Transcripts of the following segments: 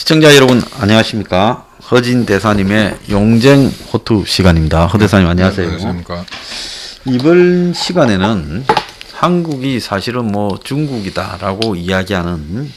시청자 여러분 안녕하십니까. 허진 대사님의 용쟁 호투 시간입니다. 허 대사님 안녕하세요. 안녕하십니까. 이번 시간에는 한국이 사실은 뭐 중국이다라고 이야기하는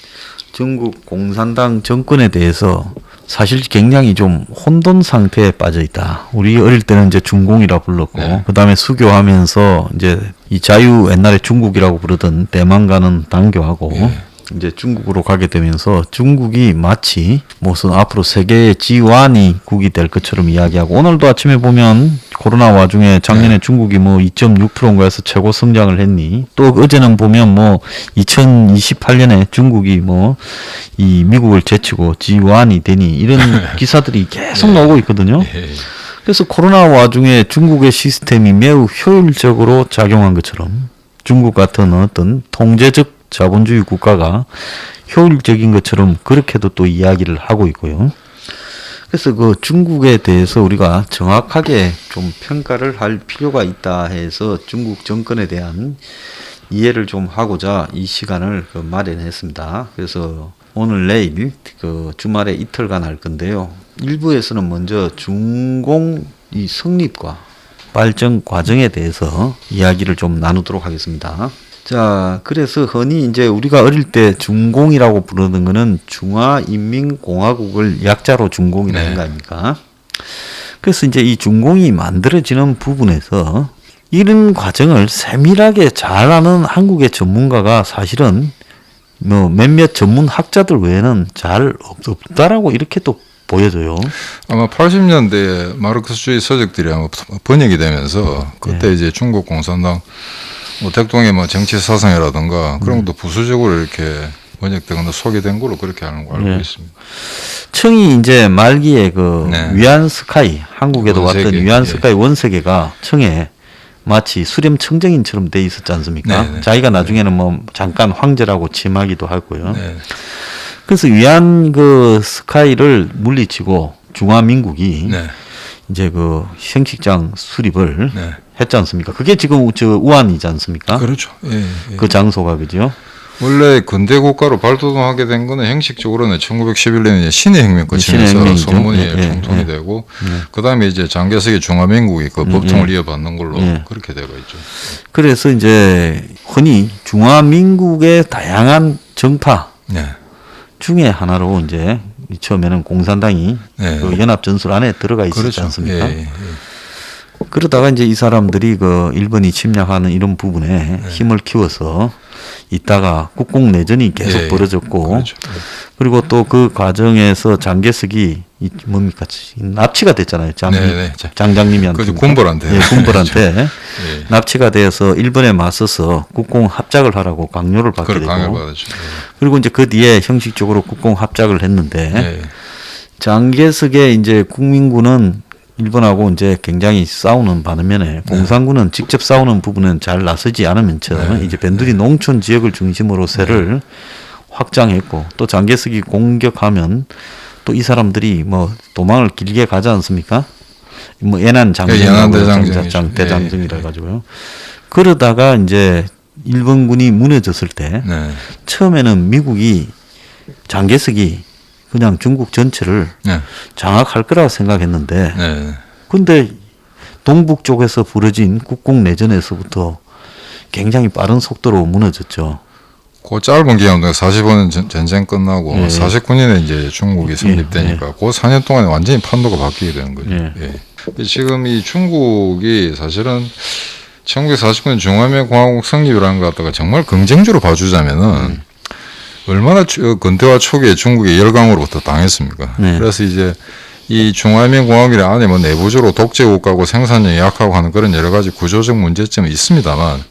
중국 공산당 정권에 대해서 사실 굉장히 좀 혼돈 상태에 빠져 있다. 우리 어릴 때는 이제 중공이라 불렀고, 네. 그 다음에 수교하면서 이제 이 자유 옛날에 중국이라고 부르던 대만 가는 당교하고, 네. 이제 중국으로 가게 되면서 중국이 마치 무슨 앞으로 세계의 G1국이 될 것처럼 이야기하고, 오늘도 아침에 보면 코로나 와중에 작년에 중국이 뭐 2.6%인가 해서 최고 성장을 했니, 또 어제는 보면 뭐 2028년에 중국이 뭐 이 미국을 제치고 G1이 되니 이런 기사들이 계속 나오고 있거든요. 그래서 코로나 와중에 중국의 시스템이 매우 효율적으로 작용한 것처럼 중국 같은 어떤 통제적 자본주의 국가가 효율적인 것처럼 그렇게도 또 이야기를 하고 있고요. 그래서 그 중국에 대해서 우리가 정확하게 좀 평가를 할 필요가 있다 해서 중국 정권에 대한 이해를 좀 하고자 이 시간을 마련했습니다. 그래서 오늘 내일 그 주말에 이틀간 할 건데요. 일부에서는 먼저 중공 이 성립과 발전 과정에 대해서 이야기를 좀 나누도록 하겠습니다. 자, 그래서 흔히 이제 우리가 어릴 때 중공이라고 부르는 거는 중화인민공화국을 약자로 중공이라는 네. 거 아닙니까? 그래서 이제 이 중공이 만들어지는 부분에서 이런 과정을 세밀하게 잘 아는 한국의 전문가가 사실은 뭐 몇몇 전문 학자들 외에는 잘 없다라고 이렇게 또 보여져요. 아마 80년대에 마르크스주의 서적들이 아마 번역이 되면서 그때 이제 중국 공산당 뭐 대통령의 뭐 정치 사상이라든가 그런 것도 부수적으로 이렇게 번역되거나 소개된 걸로 그렇게 하는 거 알고 있습니다. 청이 이제 말기에 그 네. 위안 스카이, 한국에도 원세계, 왔던 위안 스카이 원세계가 청에 마치 수렴 청정인처럼 돼 있었지 않습니까? 네, 네. 자기가 나중에는 뭐 잠깐 황제라고 칭하기도 하고요. 네. 그래서 위안 그 스카이를 물리치고 중화민국이 네. 이제 그 형식장 수립을 네. 했지 않습니까? 그게 지금 저 우한이지 않습니까? 그렇죠. 예, 예. 그 장소가 그죠? 원래 근대 국가로 발돋움하게 된 거는 형식적으로는 1911년에 신의 혁명 신의 거치면서 혁명이죠. 소문이 예, 예, 총통이 예. 되고 그다음에 이제 장개석의 중화민국이 그 법통을 이어받는 걸로 그렇게 되어 있죠. 그래서 이제 흔히 중화민국의 다양한 정파 네. 중에 하나로 이제 처음에는 공산당이 네. 그 연합전술 안에 들어가 있었지 그렇죠. 않습니까? 예, 예. 그러다가 이제 이 사람들이 그 일본이 침략하는 이런 부분에 힘을 키워서 있다가 국공내전이 계속 예, 벌어졌고, 그렇죠. 그리고 또 그 과정에서 장개석이 이 뭡니까 납치가 됐잖아요. 네. 장장님이한테. 그 군벌한테. 예, 군벌한테 예. 납치가 돼서 일본에 맞서서 국공 합작을 하라고 강요를 받게 그걸 되고, 강요를 받았죠. 그리고 이제 그 뒤에 형식적으로 국공 합작을 했는데 예. 장개석의 이제 국민군은 일본하고 이제 굉장히 싸우는 반면에 공산군은 직접 싸우는 부분은 잘 나서지 않으면서 이제 변두리 농촌 지역을 중심으로 세를 확장했고, 또 장개석이 공격하면 또 이 사람들이 뭐 도망을 길게 가지 않습니까? 뭐 예난 대장정이라 가지고요. 그러다가 이제 일본군이 무너졌을 때 네. 처음에는 미국이 장개석이 그냥 중국 전체를 네. 장악할 거라고 생각했는데, 네. 근데 동북 쪽에서 벌어진 국공내전에서부터 굉장히 빠른 속도로 무너졌죠. 그 짧은 기간 동안 45년 전쟁 끝나고 예. 49년에 이제 중국이 성립되니까 그 4년 동안에 완전히 판도가 바뀌게 되는 거죠. 예. 예. 지금 이 중국이 사실은 1949년 중화민국공화국 성립이라는 것 갖다가 정말 긍정적으로 봐주자면은 얼마나 근대화 초기에 중국의 열강으로부터 당했습니까? 네. 그래서 이제 이 중화민국공화국이 안에 뭐 내부적으로 독재국가고 생산력이 약하고 하는 그런 여러 가지 구조적 문제점이 있습니다만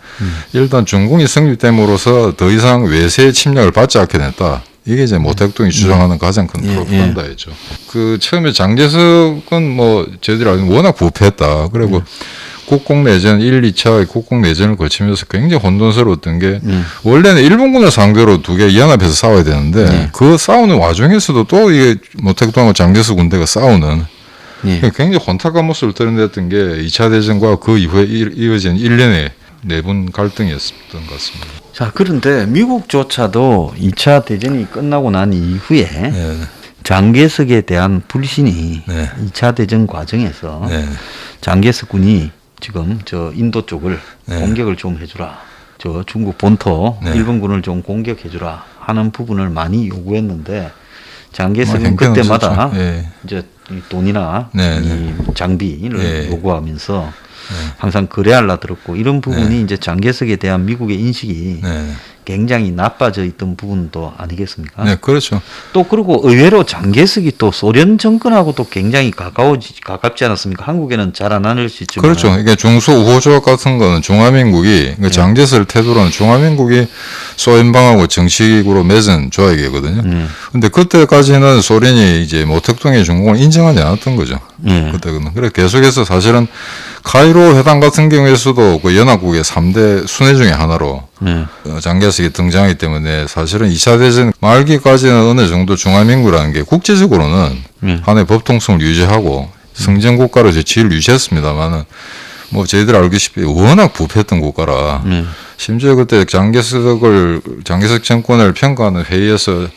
일단 중공이 성립됨으로써 더 이상 외세의 침략을 받지 않게 됐다. 이게 이제 모택동이 주장하는 가장 큰 프로파간다였죠. 그 처음에 장개석은 뭐 저희들이 알기로 워낙 부패했다. 그리고 국공내전 1, 2차 국공내전을 거치면서 굉장히 혼돈스러웠던 게 원래는 일본군을 상대로 두 개 연합해서 싸워야 되는데 그 싸우는 와중에서도 또 이게 모택동하고 장개석 군대가 싸우는 굉장히 혼탁한 모습을 드러냈던 게 2차 대전과 그 이후에 이어진 1년의 내분 갈등이었던 것 같습니다. 자, 그런데 미국조차도 2차 대전이 끝나고 난 이후에 장개석에 대한 불신이 네. 2차 대전 과정에서 네. 장개석 군이 지금 저 인도 쪽을 네. 공격을 좀 해주라. 저 중국 본토 네. 일본군을 좀 공격해주라 하는 부분을 많이 요구했는데 장개석은 형편은 그때마다 없었죠. 예. 이제 이 돈이나 네, 이 장비를 예. 요구하면서 항상 거래하려 들었고 이런 부분이 네. 이제 장개석에 대한 미국의 인식이 네. 굉장히 나빠져 있던 부분도 아니겠습니까? 네, 그렇죠. 또 그리고 의외로 장개석이 또 소련 정권하고도 굉장히 가깝지 않았습니까? 한국에는 잘 안 알려지지만 그렇죠. 이게 중소 우호 조약 같은 거는 중화민국이 그 장제설 태도로는 중화민국이 소련방하고 정식으로 맺은 조약이거든요. 근데 그때까지는 소련이 이제 모택동의 중공을 인정하지 않았던 거죠. 예. 그때는. 그래서 계속해서 사실은 카이로 회담 같은 경우에서도 그 연합국의 3대 순회 중에 하나로 네. 장개석이 등장하기 때문에 사실은 2차 대전 말기까지는 어느 정도 중화민국이라는 게 국제적으로는 하나의 법통성을 유지하고 승전 국가로 지위를 유지했습니다만은 뭐 저희들 알기시피 워낙 부패했던 국가라 심지어 그때 장개석 정권을 평가하는 회의에서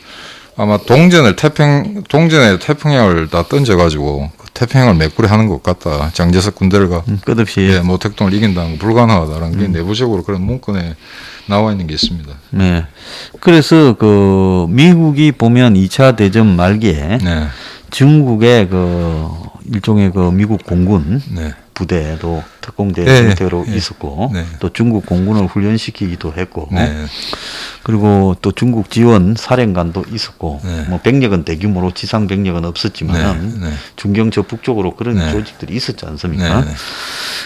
아마 동전에 태평양을 다 던져가지고 태평양을 메꾸려 하는 것 같다. 장제석 군대가 끝없이 예, 모택동을 이긴다는 거 불가능하다라는 게 내부적으로 그런 문건에 나와 있는 게 있습니다. 네. 그래서 그 미국이 보면 2차 대전 말기에 네, 중국의 그 일종의 그 미국 공군 네, 부대도 특공대 네, 형태로 네. 있었고 네. 또 중국 공군을 훈련시키기도 했고 네, 그리고 또 중국 지원 사령관도 있었고 네. 뭐 병력은 대규모로 지상 병력은 없었지만 네, 네. 중경 저 북쪽으로 그런 네. 조직들이 있었지 네, 않습니까? 네.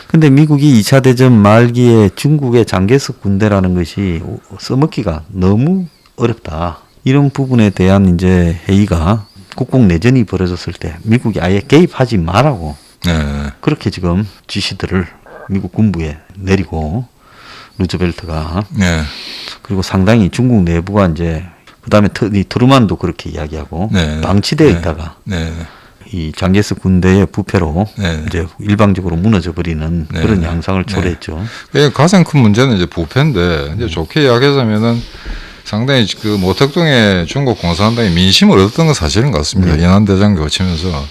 근데 미국이 2차 대전 말기에 중국의 장개석 군대라는 것이 써먹기가 너무 어렵다. 이런 부분에 대한 이제 회의가 국공 내전이 벌어졌을 때 미국이 아예 개입하지 말라고 네. 그렇게 지금 지시들을 미국 군부에 내리고 루즈벨트가 네. 그리고 상당히 중국 내부가 이제 그다음에 이 트루만도 그렇게 이야기하고 네. 방치되어 네. 있다가 네. 이 장개석 군대의 부패로 네. 이제 일방적으로 무너져 버리는 네. 그런 양상을 네. 초래했죠. 가장 큰 문제는 이제 부패인데 이제 좋게 이야기하자면은 상당히 그 모택동의 중국 공산당이 민심을 얻었던 건 사실인 것 같습니다. 연안대장교 거치면서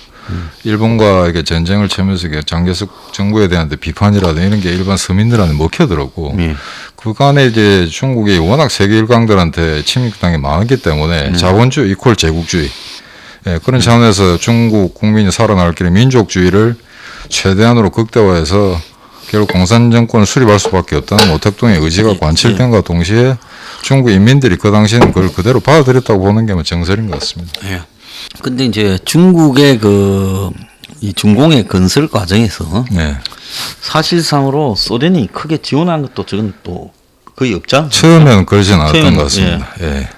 일본과 이렇게 전쟁을 치면서 이게 장개석 정부에 대한 비판이라든지 이런 게 일반 서민들한테 먹혀들었고 예. 그간에 이제 중국이 워낙 세계 일강들한테 침입당이 많았기 때문에 자본주의 이퀄 제국주의 그런 차원에서 중국 국민이 살아날 길에 민족주의를 최대한으로 극대화해서 결국 공산 정권을 수립할 수밖에 없다는 모택동의 의지가 관철된과 동시에 중국 인민들이 그 당시에는 그걸 그대로 받아들였다고 보는 게 뭐 정설인 것 같습니다. 예. 근데 이제 중국의 이 중공의 건설 과정에서 네. 사실상으로 소련이 크게 지원한 것도 저건 또 거의 없지 않습니까? 처음에는 그러진 않았던 처음에는, 것 같습니다. 예.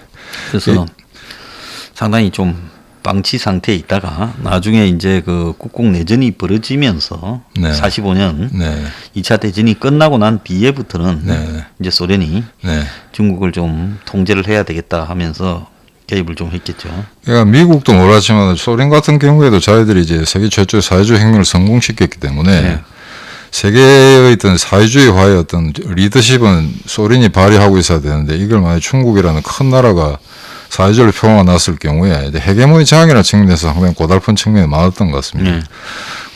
그래서 상당히 좀 방치 상태에 있다가 나중에 이제 그 국공 내전이 벌어지면서 네. 45년 네. 2차 대전이 끝나고 난 뒤에부터는 네. 이제 소련이 네. 중국을 좀 통제를 해야 되겠다 하면서 개입을 좀 했겠죠. 그러니까 미국도 몰랐지만 소련 같은 경우에도 자기들이 이제 세계 최초의 사회주의 혁명을 성공시켰기 때문에 네. 세계의 어떤 사회주의화의 어떤 리더십은 소련이 발휘하고 있어야 되는데 이걸 만약 중국이라는 큰 나라가 사회주의를 표방해놨을 경우에 이제 헤게모니 장악이라는 측면에서 상당히 고달픈 측면이 많았던 것 같습니다. 네.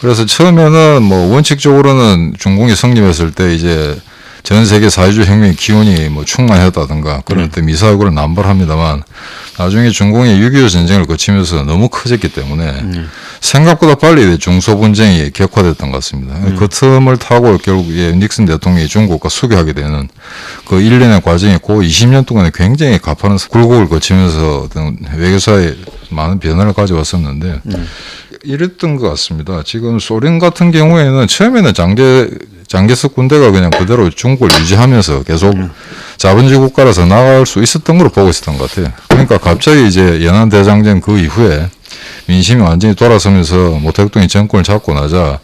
그래서 처음에는 뭐 원칙적으로는 중공이 성립했을 때 이제 전 세계 사회주의 혁명의 기운이 뭐 충만했다든가 그런 때 미사역을 남발합니다만 나중에 중공이 6.25 전쟁을 거치면서 너무 커졌기 때문에 생각보다 빨리 중소분쟁이 격화됐던 것 같습니다. 그 틈을 타고 결국에 닉슨 대통령이 중국과 수교하게 되는 그 일련의 과정이 그 20년 동안에 굉장히 가파른 굴곡을 거치면서 어떤 외교사에 많은 변화를 가져왔었는데 이랬던 것 같습니다. 지금 소련 같은 경우에는 처음에는 장개석 군대가 그냥 그대로 중국을 유지하면서 계속 자본주의 국가라서 나갈 수 있었던 걸로 보고 있었던 것 같아요. 그러니까 갑자기 이제 연안대장전 그 이후에 민심이 완전히 돌아서면서 모택동이 정권을 잡고 나자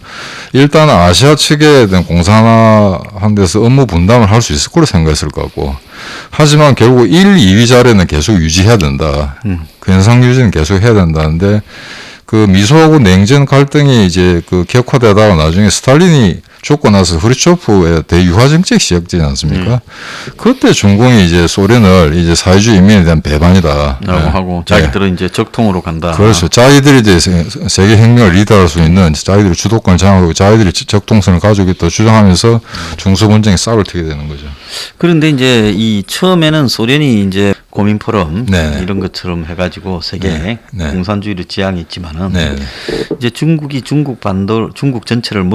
일단 아시아 측에 대한 공산화한 데서 업무 분담을 할 수 있을 거로 생각했을 것 같고 하지만 결국 1, 2위 자리는 계속 유지해야 된다. 그 현상 유지는 계속 해야 된다는데 그 미소하고 냉전 갈등이 이제 그 격화되다가 나중에 스탈린이 죽고 나서 후르초프의 대유화 정책 시작되지 않습니까? 그때 중공이 이제 소련을 이제 사회주의 인민에 대한 배반이다 라고 하고 자기들은 이제 적통으로 간다. 그렇죠. 자기들이 이제 세계 혁명을 리드할 수 있는 자기들이 주도권을 장악하고 자기들이 적통성을 가지고 있다 주장하면서 중소분쟁이 싹을 트게 되는 거죠. 그런데 이제 이 처음에는 소련이 이제 고민 포럼 네. 이런 것처럼 해가지고 세계 네. 공산주의를 지향했지만은 네. 이제 중국이 중국 전체를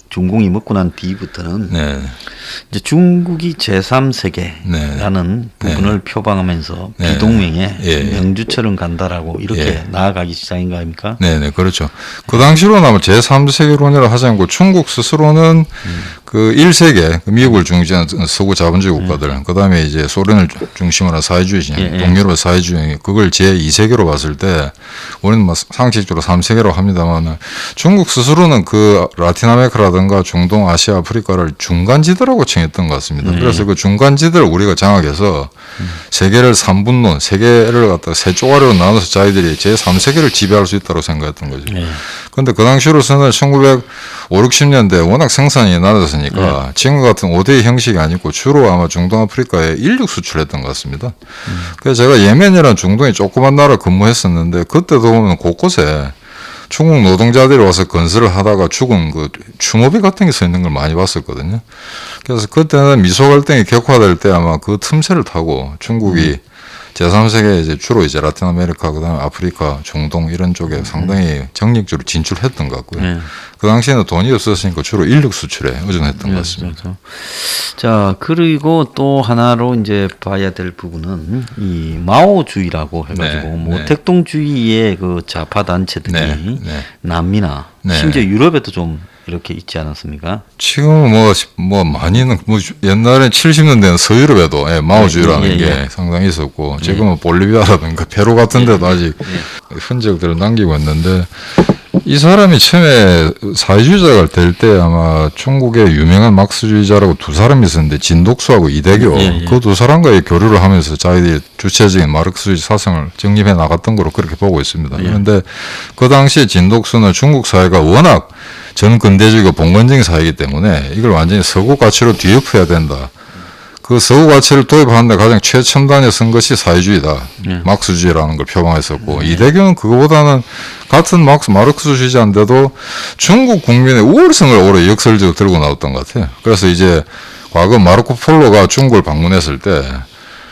중공이 먹고 난 뒤부터는 네. 이제 중국이 제3세계라는 부분을 표방하면서 네. 비동맹의 예. 명주처럼 간다라고 이렇게 예. 나아가기 시작인 거 아닙니까? 네네, 그렇죠. 그 당시로는 아마 제3세계론이라 하지 않고 중국 스스로는 그 1세계, 미국을 중심한 서구 자본주의 국가들, 그 다음에 이제 소련을 중심으로 한 사회주의 진영, 예. 동유럽 사회주의, 그걸 제2세계로 봤을 때, 우리는 뭐 상식적으로 3세계라고 합니다만, 중국 스스로는 그 라틴 아메리카라든가 중동, 아시아, 아프리카를 중간지대라고 칭했던 것 같습니다. 그래서 그 중간지대를 우리가 장악해서 세계를 3분론, 세계를 갖다가 세 쪼가리로 나눠서 자기들이 제3세계를 지배할 수 있다고 생각했던 거죠. 그런데 그 당시로서는 1950, 60년대 워낙 생산이 낮았으니까 지금 같은 5대 형식이 아니고 주로 아마 중동 아프리카에 인력 수출했던 것 같습니다. 그래서 제가 예멘이라는 중동의 조그만 나라 근무했었는데 그때도 보면 곳곳에 중국 노동자들이 와서 건설을 하다가 죽은 그 추모비 같은 게 서 있는 걸 많이 봤었거든요. 그래서 그때는 미소 갈등이 격화될 때 아마 그 틈새를 타고 중국이 제3세계에 이제 주로 이제 라틴 아메리카, 그다음에 아프리카, 중동 이런 쪽에 상당히 적극적으로 진출했던 것 같고요. 그 당시에는 돈이 없었으니까 주로 인력 수출에 의존했던 것 같습니다. 그렇죠. 자, 그리고 또 하나로 이제 봐야 될 부분은 이 마오주의라고 해가지고 네, 모택동주의의 그 좌파 단체들이 남미나 심지어 유럽에도 좀 이렇게 있지 않았습니까? 지금은 뭐 많이는 뭐 옛날에 70년대는 서유럽에도 마오주의라는 게 상당히 있었고 지금은 볼리비아라든가 페루 같은 데도 아직 흔적들을 남기고 있는데 이 사람이 처음에 사회주의자가 될 때 아마 중국의 유명한 막스주의자라고 두 사람이 있었는데 진독수하고 이대교 그 두 사람과의 교류를 하면서 자기들이 주체적인 마르크스주의 사상을 정립해 나갔던 거로 그렇게 보고 있습니다. 그런데 그 당시에 진독수는 중국 사회가 워낙 전근대주의가 봉건적인 사회이기 때문에 이걸 완전히 서구 가치로 뒤엎어야 된다. 그 서구 가치를 도입하는데 가장 최첨단에 선 것이 사회주의다. 막스주의라는 걸 표방했었고 이대교는 그거보다는 같은 마르크스주의자인데도 중국 국민의 우월성을 오래 역설적으로 들고 나왔던 것 같아요. 그래서 이제 과거 마르코 폴로가 중국을 방문했을 때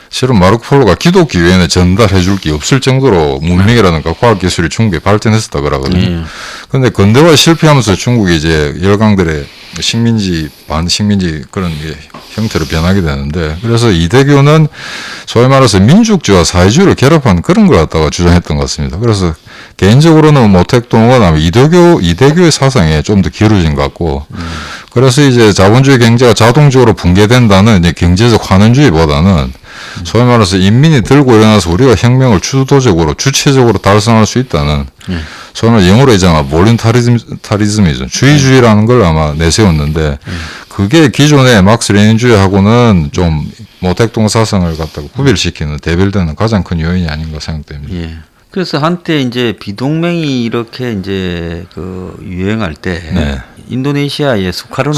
실은 마르코 폴로가 기독교 외에는 전달해 줄 게 없을 정도로 문명이라든가 과학기술이 중국에 발전했었다 그러거든요. 그런데 근대화 실패하면서 중국이 이제 열강들의 식민지, 반식민지 그런 형태로 변하게 되는데 그래서 이대교는 소위 말해서 민족주의와 사회주의를 결합한 그런 걸 갖다가 주장했던 것 같습니다. 그래서 개인적으로는 모택동은 이대교의 사상에 좀 더 기울어진 것 같고 그래서 이제 자본주의 경제가 자동적으로 붕괴된다는 이제 경제적 환원주의보다는 소위 말해서 인민이 들고 일어나서 우리가 혁명을 주도적으로 주체적으로 달성할 수 있다는 소위 말해서 영어로 이제 볼룬타리즘이죠. 주의주의라는 걸 아마 내세웠는데 그게 기존의 막스 레닌주의하고는 좀 모택동 사상을 갖다가 구별시키는 대별되는 가장 큰 요인이 아닌가 생각됩니다. 예. 그래서 한때 이제 비동맹이 이렇게 이제 그 유행할 때 인도네시아의 수카르노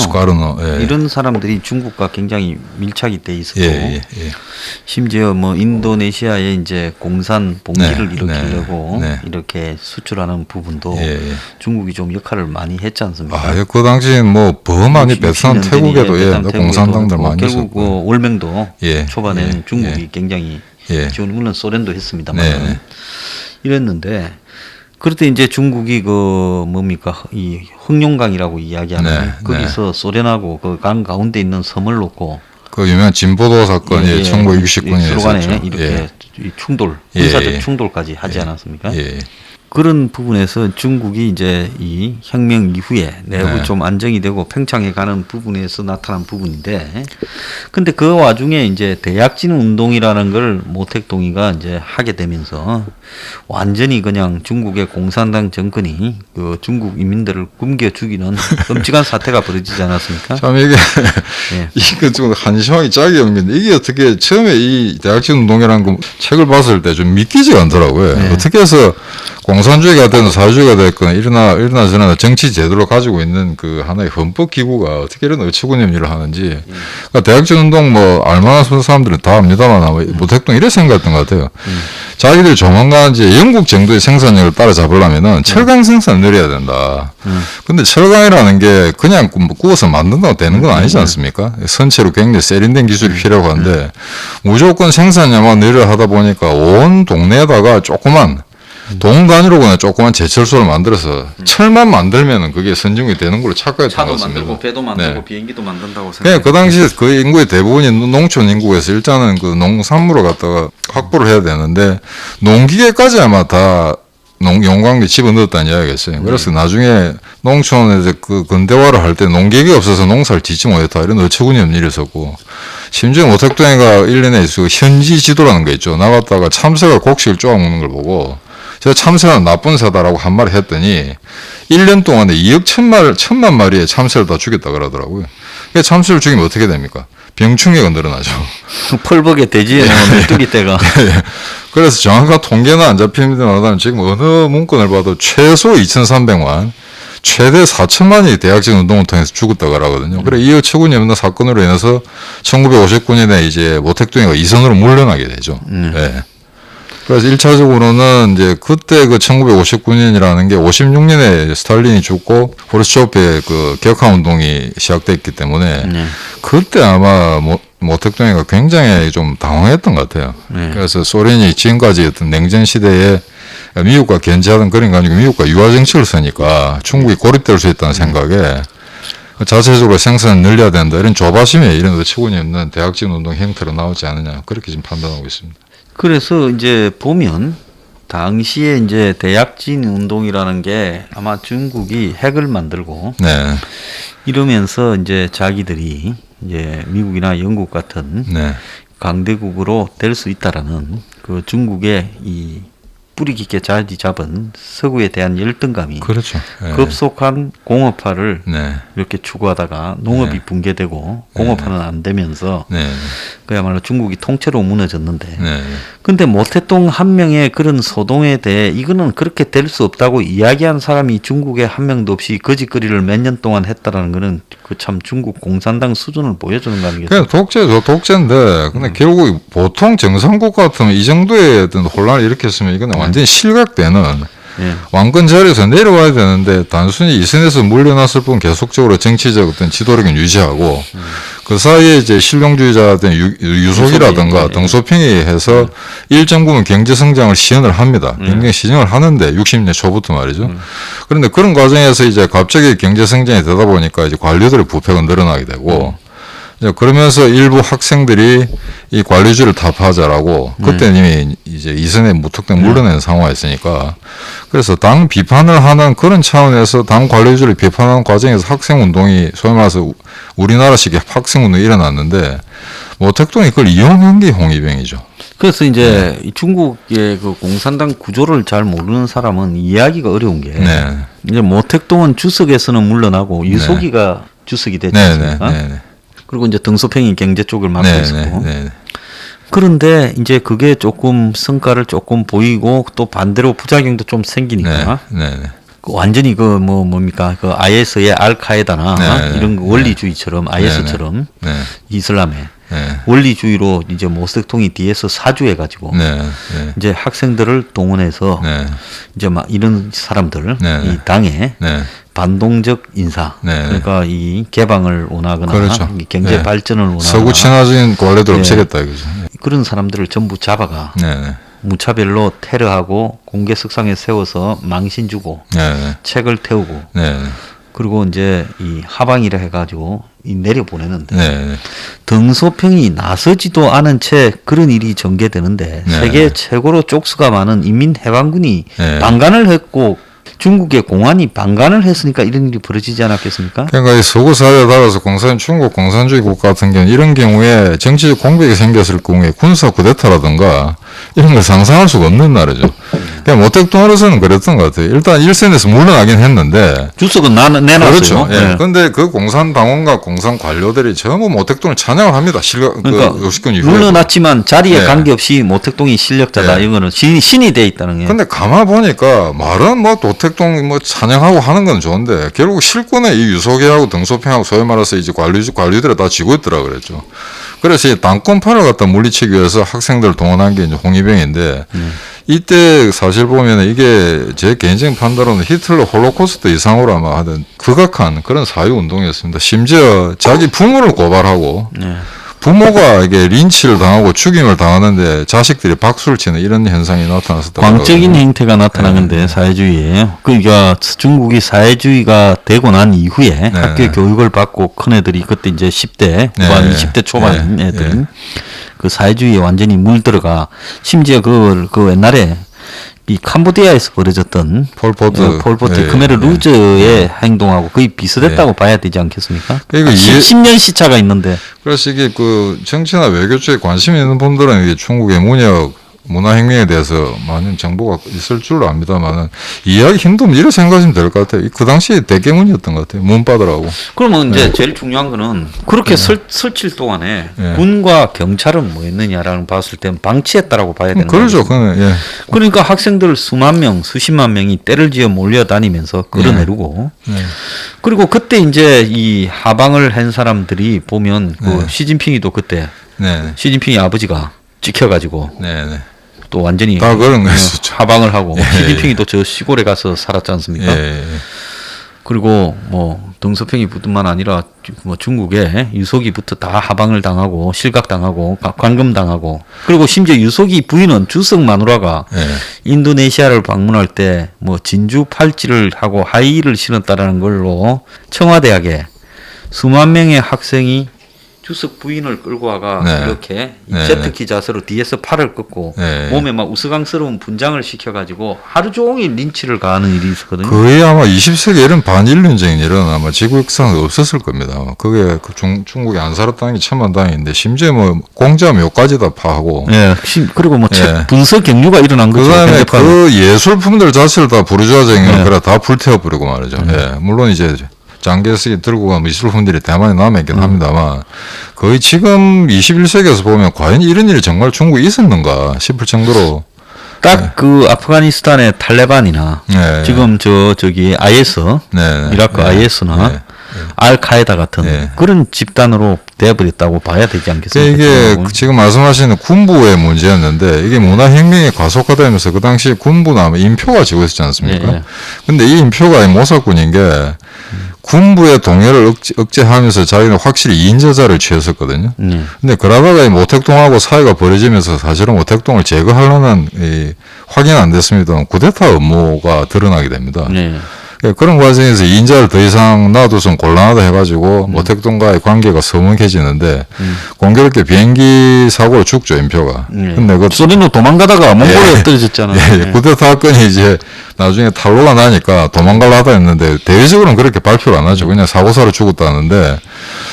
이런 사람들이 중국과 굉장히 밀착이 돼 있었고 심지어 뭐 인도네시아의 이제 공산 봉기를 일으키려고 이렇게 수출하는 부분도 중국이 좀 역할을 많이 했지 않습니까? 그 당시엔 뭐 범한이 베트남, 태국에도 공산당들 많이 결국 있었고 올맹도 초반에는 중국이 굉장히 지원 물론 소련도 했습니다만 이랬는데 그럴 때 이제 중국이 그 뭡니까 이 흑룡강이라고 이야기하는 거기서 소련하고 그 강 가운데 있는 섬을 놓고 그 유명한 진보도 사건이 1969년에 서로 간에 있었죠. 이렇게 충돌, 군사적 충돌까지 하지 않았습니까? 그런 부분에서 중국이 이제 이 혁명 이후에 내부 좀 안정이 되고 팽창해 가는 부분에서 나타난 부분인데, 근데 그 와중에 이제 대약진 운동이라는 걸 모택동이가 이제 하게 되면서 완전히 그냥 중국의 공산당 정권이 그 중국 인민들을 굶겨 죽이는 끔찍한 사태가 벌어지지 않았습니까? 참 이게 이거 좀 한심하게 짝이 없는 게 이게 어떻게 처음에 이 대약진 운동이라는 거 책을 봤을 때 좀 믿기지가 않더라고요. 어떻게 해서 공산주의가 되든 사회주의가 됐건 이러나 저러나 정치 제도를 가지고 있는 그 하나의 헌법 기구가 어떻게 이런 어처구니없는 일을 하는지. 그러니까 대학전 운동 뭐 알만한 사람들은 다 압니다만 아마 모택동 이래 생각했던 것 같아요. 자기들 조만간 이제 영국 정도의 생산력을 따라잡으려면은 철강 생산을 늘려야 된다. 근데 철강이라는 게 그냥 구워서 만든다고 되는 건 아니지 않습니까? 선체로 굉장히 세련된 기술이 필요하고 한데 무조건 생산량만 늘려 하다 보니까 온 동네에다가 조그만 동 단위로 그냥 조그만 제철소를 만들어서 철만 만들면은 그게 선진국이 되는 걸로 착각했던 것 차도 같습니다. 만들고 배도 만들고 네. 비행기도 만든다고 그냥 생각. 그 당시에 그 인구의 대부분이 농촌 인구에서 일단은 그 농산물을 갖다가 확보를 해야 되는데 농기계까지 아마 다 용광로 집어넣었다는 이야기겠어요. 그래서 나중에 농촌에서 그 근대화를 할 때 농기계가 없어서 농사를 짓지 못했다 이런 어처구니없는 일이 있었고 심지어 모택동이가 1년에 현지 지도라는 거 있죠. 나갔다가 참새가 곡식을 쪼아 먹는 걸 보고 제가 참새는 나쁜 새다라고 한 말을 했더니 1년 동안에 2억 1천만 마리의 참새를 다 죽였다 그러더라고요. 그러니까 참새를 죽이면 어떻게 됩니까? 병충해가 늘어나죠. 펄벅에 돼지에 넣은 메뚜기 떼가. 그래서 정확한 통계는 안 잡힙니다만 지금 어느 문건을 봐도 최소 2,300만, 최대 4천만이 대학생 운동을 통해서 죽었다고 하거든요. 그래 이 어처구니없는 사건으로 인해서 1959년에 이제 모택동이가 이선으로 물러나게 되죠. 네. 그래서 1차적으로는 이제 그때 그 1959년이라는 게 56년에 스탈린이 죽고 호르츠초프의 그 격화 운동이 시작됐기 때문에 그때 아마 모택동이가 굉장히 좀 당황했던 것 같아요. 그래서 소련이 지금까지 어떤 냉전 시대에 미국과 견제하던 그런 게 아니고 미국과 유화 정책을 쓰니까 중국이 고립될 수 있다는 생각에 자체적으로 생산을 늘려야 된다. 이런 조바심에 이런 어처구니없는 대학진 운동 형태로 나오지 않느냐. 그렇게 지금 판단하고 있습니다. 그래서 이제 보면 당시에 이제 대약진 운동이라는 게 아마 중국이 핵을 만들고 네. 이러면서 이제 자기들이 이제 미국이나 영국 같은 네. 강대국으로 될 수 있다라는 그 중국의 이 뿌리 깊게 자리 잡은 서구에 대한 열등감이 그렇죠. 네. 급속한 공업화를 네. 이렇게 추구하다가 농업이 네. 붕괴되고 공업화는 안 되면서 네. 그야말로 중국이 통째로 무너졌는데 네. 근데 모택동 한 명의 그런 소동에 대해 이거는 그렇게 될 수 없다고 이야기한 사람이 중국에 한 명도 없이 거짓거리를 몇 년 동안 했다라는 거는 그 참 중국 공산당 수준을 보여주는 거 아니겠어요? 그냥 독재인데, 근데 결국 보통 정상국 같으면 이 정도의 어떤 혼란을 일으켰으면 이건 완전히 실각되는 예. 왕권 자리에서 내려와야 되는데 단순히 이선에서 물려났을 뿐 계속적으로 정치적 어떤 지도력을 유지하고 그 사이에 이제 실용주의자들 유속이라든가 예. 등소평이 해서 일정 부분 경제 성장을 시연을 합니다. 굉장히 시정을 하는데 60년 초부터 말이죠. 그런데 그런 과정에서 이제 갑자기 경제 성장이 되다 보니까 이제 관료들의 부패가 늘어나게 되고 이제 그러면서 일부 학생들이 이 관리주의를 타파하자라고 그때 이미 이제 이선에 무턱대고 물러내는 상황이었으니까 그래서 당 비판을 하는 그런 차원에서 당 관리주의를 비판하는 과정에서 학생운동이 소위 말해서 우리나라식의 학생운동이 일어났는데 모택동이 그걸 이용한 게 홍위병이죠. 그래서 이제 중국의 그 공산당 구조를 잘 모르는 사람은 이해하기가 어려운 게 이제 모택동은 주석에서는 물러나고 유속이가 주석이 됐지 않습니까? 그리고 이제 등소평이 경제 쪽을 맡고 있었고. 그런데 이제 그게 조금 성과를 조금 보이고 또 반대로 부작용도 좀 생기니까 그 완전히 그 뭡니까 그 IS의 알카에다나 이런 거 원리주의처럼 IS처럼 이슬람의 원리주의로 이제 모택동이 뒤에서 사주해가지고 이제 학생들을 동원해서 이제 막 이런 사람들 이 당에 반동적 인사 그러니까 이 개방을 원하거나 그렇죠. 경제 발전을 원하거나 서구 친화적인 관례들 없애겠다 이거죠. 그런 사람들을 전부 잡아가 무차별로 테러하고 공개석상에 세워서 망신 주고 책을 태우고 그리고 이제 이 하방이라 해가지고 이 내려보내는데 등소평이 나서지도 않은 채 그런 일이 전개되는데 세계 최고로 쪽수가 많은 인민해방군이 방관을 했고 중국의 공안이 방관을 했으니까 이런 일이 벌어지지 않았겠습니까? 그러니까 이 서구 사회에 따라서 중국 공산주의 국가 같은 경우는 이런 경우에 정치적 공백이 생겼을 경우에 군사 쿠데타라든가 이런 걸 상상할 수가 없는 나라죠. 그냥 모택동으로서는 그랬던 것 같아요. 일단 일선에서 물러나긴 했는데. 주석은 내놨어요. 그렇죠. 예. 네. 근데 그 공산당원과 공산 관료들이 전부 모택동을 찬양을 합니다. 그러니까 그 요식군 이후에. 물러났지만 자리에 네. 관계없이 모택동이 실력자다. 네. 이거는 신이 돼 있다는 게. 근데 가만 보니까 말은 뭐 도택동 뭐 찬양하고 하는 건 좋은데 결국 실권에 이 유소계하고 등소평하고 소위 말해서 이제 관료들이 다 쥐고 있더라 그랬죠. 그래서 이 당권파를 갖다 물리치기 위해서 학생들을 동원한 게 이제 홍위병인데 이때 사실 보면 이게 제 개인적인 판단으로는 히틀러 홀로코스트 이상으로 아마 하던 극악한 그런 사회운동이었습니다. 심지어 자기 부모를 고발하고 네. 부모가 이게 린치를 당하고 죽임을 당하는데 자식들이 박수를 치는 이런 현상이 나타났었다. 광적인 행태가 나타나는데 사회주의예요. 그러니까 중국이 사회주의가 되고 난 이후에 학교 교육을 받고 큰 애들이 그때 이제 10대 후반 20대 초반 애들 그 사회주의에 완전히 물들어가 심지어 그 옛날에 이 캄보디아에서 벌어졌던 폴포트 크메르 루즈의 행동하고 거의 비슷했다고 봐야 되지 않겠습니까? 그러니까 10년 시차가 있는데. 그래서 이게 그 정치나 외교 쪽에 관심이 있는 분들은 이게 중국의 문화혁명에 대해서 많은 정보가 있을 줄로 압니다만은 이해하기 힘들면 이렇게 생각하시면 될 것 같아요. 그 당시에 대개문이었던 것 같아요. 문바더라고. 그러면 이제 제일 중요한 거는 그렇게 설칠 동안에 군과 경찰은 뭐 했느냐라는 봤을 땐 방치했다라고 봐야 되는 거죠. 그렇죠. 그러니까 학생들 수만 명, 수십만 명이 때를 지어 몰려다니면서 끌어내리고 그리고 그때 이제 이 하방을 한 사람들이 보면 그 시진핑이 또 그때 시진핑이 아버지가 찍혀가지고 또 완전히 다 그런 거 있었죠. 하방을 하고 시진핑이 또 저 시골에 가서 살았지 않습니까? 그리고 뭐 등소평이뿐만 아니라 뭐 중국에 유속이부터 다 하방을 당하고 실각당하고 관금당하고 그리고 심지어 유속이 부인은 주석 마누라가 인도네시아를 방문할 때 뭐 진주 팔찌를 하고 하이힐을 신었다라는 걸로 청와대학에 수만 명의 학생이 주석 부인을 끌고 와가 이렇게 제트키 자세로 뒤에서 팔을 꺾고 몸에 막 우스꽝스러운 분장을 시켜가지고 하루 종일 린치를 가하는 일이 있었거든요. 거의 아마 20세기 이런 반인륜적인 일은 아마 지구 역사상 없었을 겁니다. 그게 그 중국이 안 살았다는 게 천만 다행인데 심지어 뭐 공자 묘까지 다 파하고. 그리고 뭐 책 분석 경류가 일어난 거죠. 그다음에 그 예술품들 자체를 다 부르주아적인 그래 다 불태워버리고 말이죠. 물론 이제 장개석이 들고 간 미술품들이 대만에 남아있긴 합니다만 거의 지금 21세기에서 보면 과연 이런 일이 정말 중국에 있었는가 싶을 정도로 딱 그 아프가니스탄의 탈레반이나 지금 저기 IS 이라크 IS나 알카에다 같은 그런 집단으로 되어버렸다고 봐야 되지 않겠습니까? 이게 지금 말씀하시는 군부의 문제였는데 이게 문화혁명이 가속화되면서 그 당시 군부나 인표가 지고 있었지 않습니까? 근데 이 인표가 모사꾼인 게 군부의 동요를 억제하면서 자기는 확실히 이인저자를 취했었거든요. 근데 그러다가 이 모택동하고 사이가 벌어지면서 사실은 모택동을 제거하려는 확인 안 됐습니다만 쿠데타 음모가 드러나게 됩니다. 그런 과정에서 이인자를 더 이상 놔둬서 곤란하다 해가지고 모택동과의 관계가 서먹해지는데 공교롭게 비행기 사고로 죽죠 인표가. 근데 그 소련으로 도망가다가 몽골에 떨어졌잖아요. 쿠데타 사건이 이제 나중에 탄로가 나니까 도망가려 하다 했는데 대외적으로는 그렇게 발표를 안 하죠. 그냥 사고사로 죽었다는데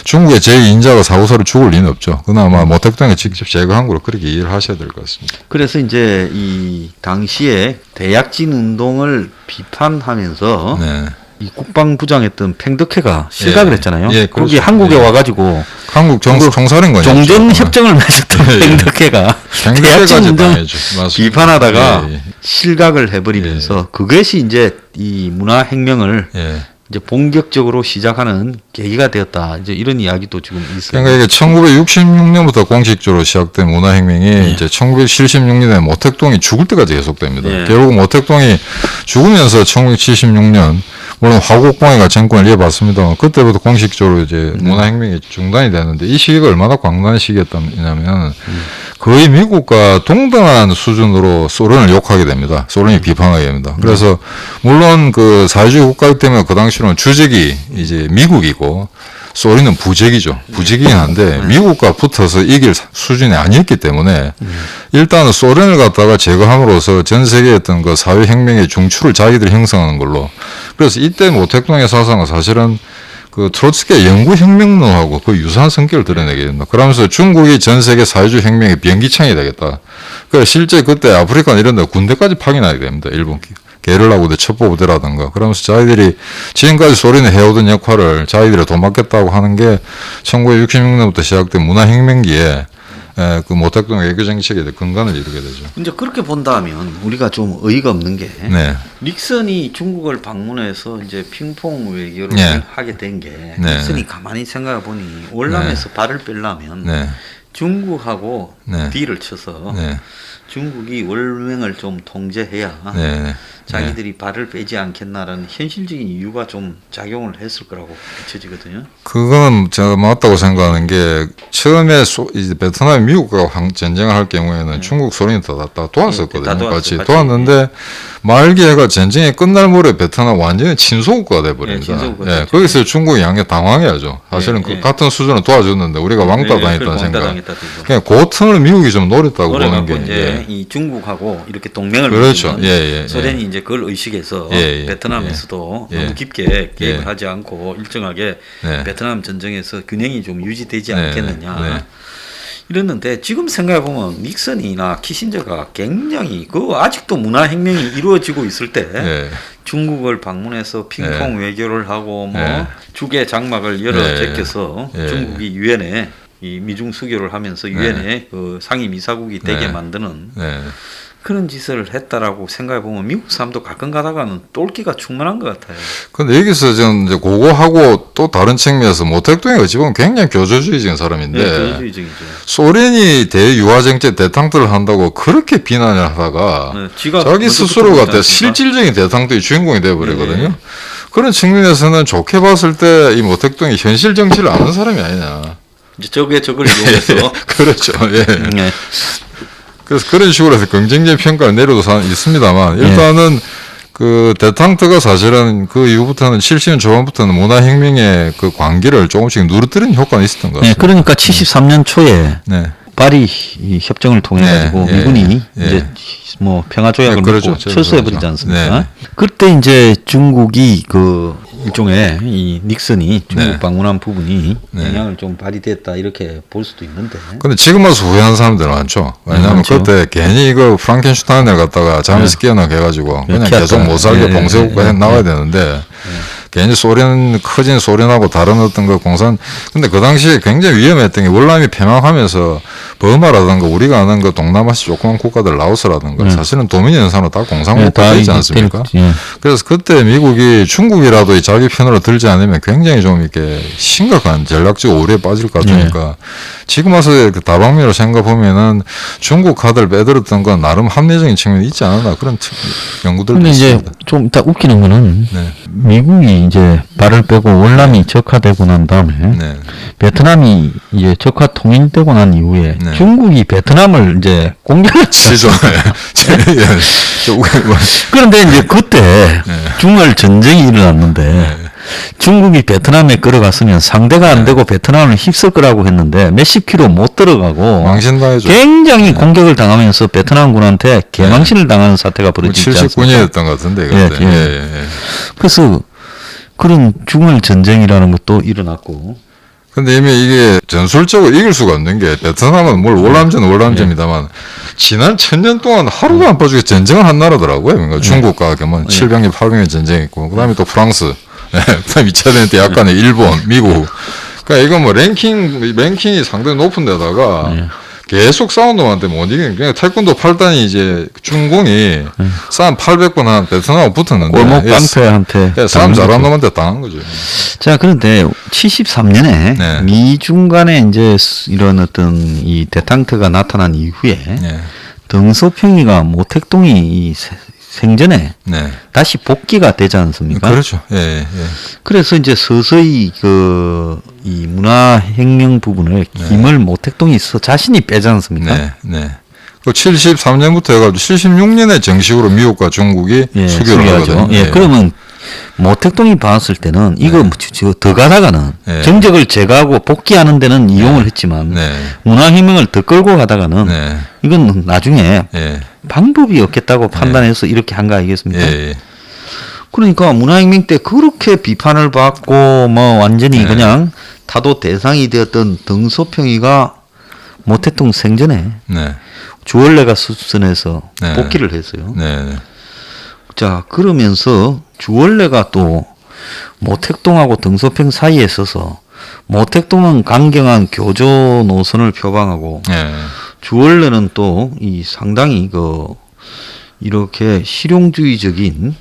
중국의 제2인자가 사고사로 죽을 리는 없죠. 그나마 모택동에 직접 제거한 걸로 그렇게 이해를 하셔야 될 것 같습니다. 그래서 이제 이 당시에 대약진 운동을 비판하면서 이 국방부장했던 팽덕회가 실각을 했잖아요. 거기 그렇죠. 한국에 와가지고 한국 총사령관이 종전 협정을 맺었던 팽덕회가 대약진 운동 비판하다가 실각을 해버리면서 그것이 이제 이 문화혁명을 이제 본격적으로 시작하는 계기가 되었다. 이제 이런 이야기도 지금 있어요. 그러니까 이게 1966년부터 공식적으로 시작된 문화혁명이 이제 1976년에 모택동이 죽을 때까지 계속됩니다. 결국 모택동이 죽으면서 1976년 물론 화국봉해가 정권을 이어받습니다만 그때부터 공식적으로 이제 문화혁명이 중단이 되는데 이 시기가 얼마나 광란한 시기였냐면 거의 미국과 동등한 수준으로 소련을 욕하게 됩니다. 소련이 비판하게 됩니다. 그래서 물론 그 사회주의 국가이기 때문에 그 당시로는 주적이 이제 미국이고 소련은 부적이죠. 부적이긴 한데 미국과 붙어서 이길 수준이 아니었기 때문에 일단은 소련을 갖다가 제거함으로써 전 세계의 어떤 그 사회혁명의 중추를 자기들이 형성하는 걸로. 그래서 이때 모택동의 사상은 사실은 그 트로츠키의 영구혁명론하고 그 유사한 성격을 드러내게 된다. 그러면서 중국이 전 세계 사회주의 혁명의 변기창이 되겠다. 그래서 실제 그때 아프리카 이런 데 군대까지 파견하게 됩니다. 일본 게릴라 부대, 첩보부대라든가. 그러면서 자기들이 지금까지 소련이 해오던 역할을 자기들이 도맡겠다고 하는 게 1966년부터 시작된 문화혁명기에 그 모택동 외교정책의 근간을 이루게 되죠. 이제 그렇게 본다면 우리가 좀 어이가 없는 게 네. 닉슨이 중국을 방문해서 이제 핑퐁 외교를 네. 하게 된 게 네. 닉슨이 가만히 생각해 보니 월남에서 발을 빼려면 네. 중국하고 네. 딜을 쳐서 네. 중국이 월맹을 좀 통제해야 네. 자기들이 발을 빼지 않겠나라는 현실적인 이유가 좀 작용을 했을 거라고 비춰지거든요. 그건 제가 맞다고 생각하는 게 처음에 이제 베트남이 미국과 전쟁을 할 경우에는 중국 소련이 다 도왔었거든요. 다 도왔어요. 같이 같이. 도왔는데 말기에가 전쟁이 끝날 무렵 베트남 완전히 친소국가가 돼버립니다. 친소국가 예, 됐죠. 거기서 중국이 양에 당황해야죠. 사실은 그 같은 수준을 도와줬는데 우리가 왕따 당했다는 생각. 그냥 그 틈을 미국이 좀 노렸다고 보는 게 이제 이 중국하고 이렇게 동맹을 그렇죠. 맺으면 소련이 이제 그걸 의식해서 예. 베트남에서도 예. 너무 깊게 개입을 예. 하지 않고 일정하게 네. 베트남 전쟁에서 균형이 좀 유지되지 네. 않겠느냐. 네. 이랬는데 지금 생각해 보면 닉슨이나 키신저가 굉장히 그 아직도 문화혁명이 이루어지고 있을 때 네. 중국을 방문해서 핑퐁 외교를 하고 뭐 네. 죽의 장막을 열어 네. 제껴서 네. 중국이 유엔에 이 미중 수교를 하면서 유엔에 그 상임이사국이 되게 네. 만드는 네. 그런 짓을 했다라고 생각해 보면 미국 사람도 가끔 가다가는 똘끼가 충분한 것 같아요. 근데 여기서 저는 이제 그거하고 또 다른 측면에서 모택동이 어찌 보면 굉장히 교조주의적인 사람인데 교조주의적이죠. 소련이 대유화정책 대탕들을 한다고 그렇게 비난을 하다가 네, 지가 자기 먼저 스스로가 붙어버리지 않습니까? 실질적인 대탕들의 주인공이 되어버리거든요. 네. 그런 측면에서는 좋게 봤을 때 이 모택동이 현실 정치를 아는 사람이 아니냐. 이제 저게 저걸 이용해서 그렇죠. 예. 네. 그래서 그런 식으로 해서 긍정적인 평가를 내려도 있습니다만 일단은 그 대탕트가 사실은 그 이후부터는 70년 초반부터는 문화혁명의 그 광기를 조금씩 누르뜨리는 효과는 있었던 것 네, 같습니다. 그러니까 73년 초에 네. 파리 이 협정을 통해 가지고 네, 미군이 예. 이제 뭐 평화 조약을 네, 그러죠. 맺고 철수해 버리지 않습니까? 네. 그때 이제 중국이 그 일종의 이 닉슨이 중국 네. 방문한 부분이 네. 영향을 좀 발휘됐다 이렇게 볼 수도 있는데. 근데 지금 와서 후회하는 사람들은 많죠. 왜냐하면 많죠. 그때 괜히 이거 프랑켄슈타인을 갖다가 잠에서 깨어나게 해가지고 그냥 키웠다. 계속 못 살게 예, 봉쇄국가 해 나가야 되는데 괜히 커진 소련하고 다른 어떤 그 공산 근데 그 당시에 굉장히 위험했던 게 월남이 패망하면서 버마라든가 우리가 아는 그 동남아시 조그만 국가들 라오스라든가 사실은 도민연산으로 다 공산국가 되지 않습니까? 그래서 그때 미국이 중국이라도 이 자기 편으로 들지 않으면 굉장히 좀 이렇게 심각한 전략적 오류에 빠질 것 같으니까 지금 와서 그 다방면으로 생각해 보면은 중국 카드를 빼들었던 건 나름 합리적인 측면이 있지 않았나 그런 연구들도 근데 이제 있습니다. 좀 이따 웃기는 거는 네. 미국이 이제 발을 빼고 월남이 적화되고 난 다음에 네. 베트남이 이제 적화 통일되고 난 이후에 네. 중국이 베트남을 이제 공격을 시죠. 그런데 이제 그때 중월 전쟁이 일어났는데 중국이 베트남에 끌어갔으면 상대가 안 되고 베트남을 휩쓸 거라고 했는데 몇십 킬로 못 들어가고 망신당해죠. 굉장히 공격을 당하면서 베트남군한테 개망신을 당하는 사태가 벌어지지 않습니까? 79년이었던 것 같은데. 그때. 예, 예. 예. 그래서 그런 중월 전쟁이라는 것도 일어났고 근데 이미 이게 전술적으로 이길 수가 없는 게 베트남은 뭘 월남전입니다만 지난 1000년 동안 하루가 안 빠지게 전쟁을 한 나라더라고요. 그러니까 중국과 뭐 700년, 800년 전쟁했고 그다음에 또 프랑스, 그다음에 2차 대전 때 약간의 일본, 미국. 그러니까 이건 뭐 랭킹이 상당히 높은 데다가 계속 싸운 놈한테 못 이기는 그냥 태권도 8단이 이제 중공이 싸움 800번 한 베트남하고 붙었는데 골목 깡패한테 싸움 잘한 놈한테 당한 거죠. 자, 그런데 73년에 네. 미중 간에 이제 이런 어떤 이 대탕트가 나타난 이후에 네. 덩소평이가 모택동이 이 생전에 네. 다시 복귀가 되지 않습니까? 그렇죠. 예, 예. 그래서 이제 서서히 이 문화혁명 부분을 김을 모택동이 자신이 빼지 않습니까? 네, 네. 그 73년부터 해가지고 76년에 정식으로 미국과 중국이 수교를 하거든요. 예, 그러면 모택동이 봤을 때는 이거 더 가다가는 정적을 제거하고 복귀하는 데는 이용을 했지만 문화혁명을 더 끌고 가다가는 이건 나중에 방법이 없겠다고 판단해서 이렇게 한 거 아니겠습니까? 그러니까 문화혁명 때 그렇게 비판을 받고 뭐 완전히 네. 그냥 타도 대상이 되었던 등소평이가 모택동 생전에 네. 주얼레가 수선해서 네. 복귀를 했어요. 네. 자, 그러면서 주얼레가 또 모택동하고 등소평 사이에 서서 모택동은 강경한 교조 노선을 표방하고 네. 주얼레는 또 이 상당히 그 이렇게 실용주의적인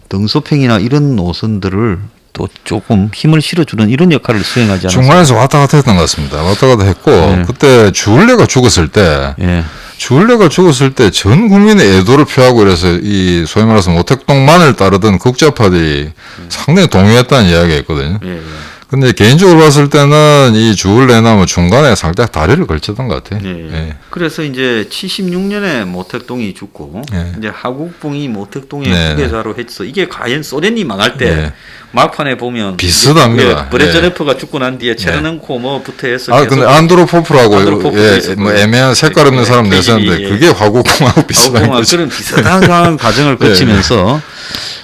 등소평이나 이런 노선들을 또 조금 힘을 실어주는 이런 역할을 수행하지 않았어요. 중간에서 왔다 갔다 했던 것 같습니다. 왔다 갔다 했고 네. 그때 주얼레가 죽었을 때 예. 주얼레가 죽었을 때 전 국민의 애도를 표하고 그래서 이 소위 말해서 모택동만을 따르던 극좌파들이 상당히 동요했다는 이야기가 있거든요. 예. 근데 개인적으로 봤을 때는 이 주얼레나 뭐 중간에 살짝 다리를 걸쳤던 것 같아요. 예. 예. 그래서 이제 76년에 모택동이 죽고 예. 이제 하국봉이 모택동의 네. 후계자로 했어. 이게 과연 소련이 망할 때 네. 막판에 보면 비슷합니다. 예, 브레즈네프가 죽고 난 뒤에 체르넨코 뭐부터 해서 아, 근데 안드로포프라고 안드로포프도 예, 있었고요. 뭐 애매한 색깔 없는 예, 사람 KGB, 내셨는데 예. 그게 화국봉하고 비슷한 하국봉과 거죠. 그런 비슷한 과정을 거치면서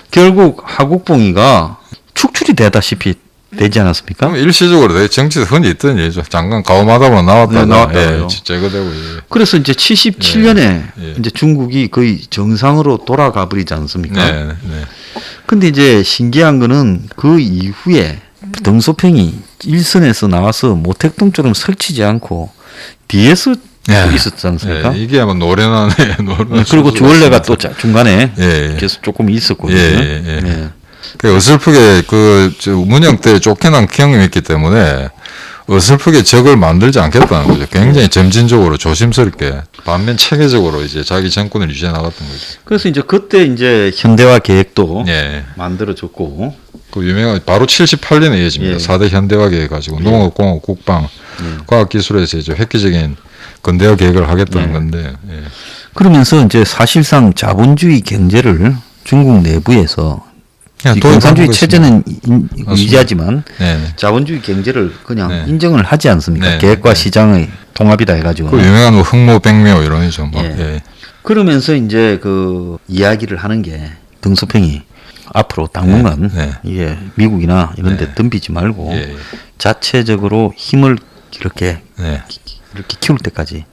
결국 하국봉이가 축출이 되다시피 되지 않았습니까? 그럼 일시적으로 정치에서 흔히 있던 일이죠. 잠깐 가오마다로 나왔다가 네, 나왔다가요. 제거되고 예. 그래서 이제 77년에 예. 이제 중국이 거의 정상으로 돌아가 버리지 않습니까? 네, 네. 근데 이제 신기한 거는 그 이후에 등소평이 일선에서 나와서 모택동처럼 설치지 않고 뒤에서 예. 있었지 않습니까? 예, 이게 아마 노련한 노련한 그리고 수준으로 주얼레가 또 있습니다. 중간에 예, 예. 계속 조금 있었거든요. 예, 예, 예. 예. 그 어설프게 저 문영 때 쫓겨난 경험이 있기 때문에 어설프게 적을 만들지 않겠다는 거죠. 굉장히 점진적으로 조심스럽게 반면 체계적으로 이제 자기 정권을 유지해 나갔던 거죠. 그래서 이제 그때 이제 현대화 계획도 예. 만들어졌고 그 유명한 바로 78년에 이어집니다. 예. 4대 현대화 계획 가지고 농업, 공업, 국방, 과학기술에서 이제 획기적인 근대화 계획을 하겠다는 예. 건데. 예. 그러면서 이제 사실상 자본주의 경제를 중국 내부에서 그냥 이 도입하는 공산주의 것이 체제는 맞습니다. 유지하지만 네. 자본주의 경제를 그냥 네. 인정을 하지 않습니까? 네. 계획과 네. 시장의 통합이다 해가지고. 그 유명한 뭐 흑모백묘 이런이죠. 뭐. 예. 예. 그러면서 이제 그 이야기를 하는 게 등소평이 앞으로 당분간 네. 이게 미국이나 이런 데 네. 덤비지 말고 예. 자체적으로 힘을 이렇게 네. 키울 때까지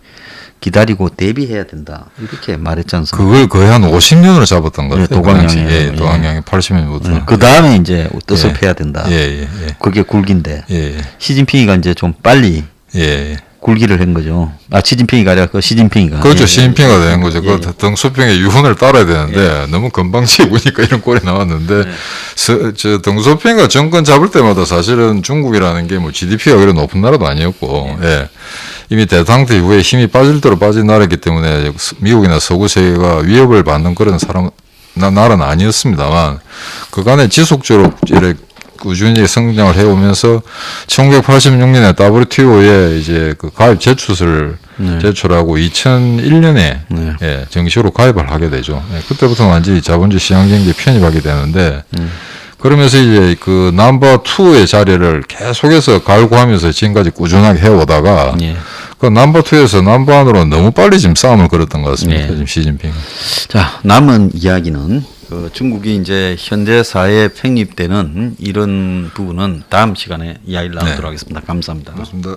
기다리고 대비해야 된다 이렇게 말했지 않습니까? 그걸 거의 한 50년으로 잡았던 것 예, 같아요. 도광양에. 예, 도광양에 80년부터. 그 다음에 이제 뜻을 패야 된다. 예, 예, 예. 그게 굴기인데 예, 시진핑이가 이제 좀 빨리 예. 굴기를 한 거죠. 아 시진핑이가 아니라 그 시진핑이가. 그렇죠. 예, 시진핑가 되는 거죠. 예. 그 등소평의 유훈을 따라야 되는데 너무 건방지게 보니까 이런 꼴이 나왔는데 저 등소평가 정권 잡을 때마다 사실은 중국이라는 게 뭐 GDP가 그렇게 높은 나라도 아니었고 예. 이미 대탕트 이후에 힘이 빠질 대로 빠진 나라이기 때문에 미국이나 서구 세계가 위협을 받는 그런 나라는 아니었습니다만 그간에 지속적으로 이렇게 꾸준히 성장을 해오면서 1986년에 WTO에 이제 그 가입 제출을 제출하고 2001년에 예, 정식으로 가입을 하게 되죠. 예, 그때부터 완전히 자본주의 시장경제에 편입하게 되는데 그러면서 이제 그 넘버 2의 자리를 계속해서 갈구하면서 지금까지 꾸준하게 해오다가 예. 그 넘버 2에서 넘버 1으로 너무 빨리 지금 싸움을 걸었던 것 같습니다. 예. 지금 시진핑. 자 남은 이야기는 그 중국이 이제 현대 사회에 편입되는 이런 부분은 다음 시간에 이야기를 나누도록 하겠습니다. 감사합니다. 그렇습니다.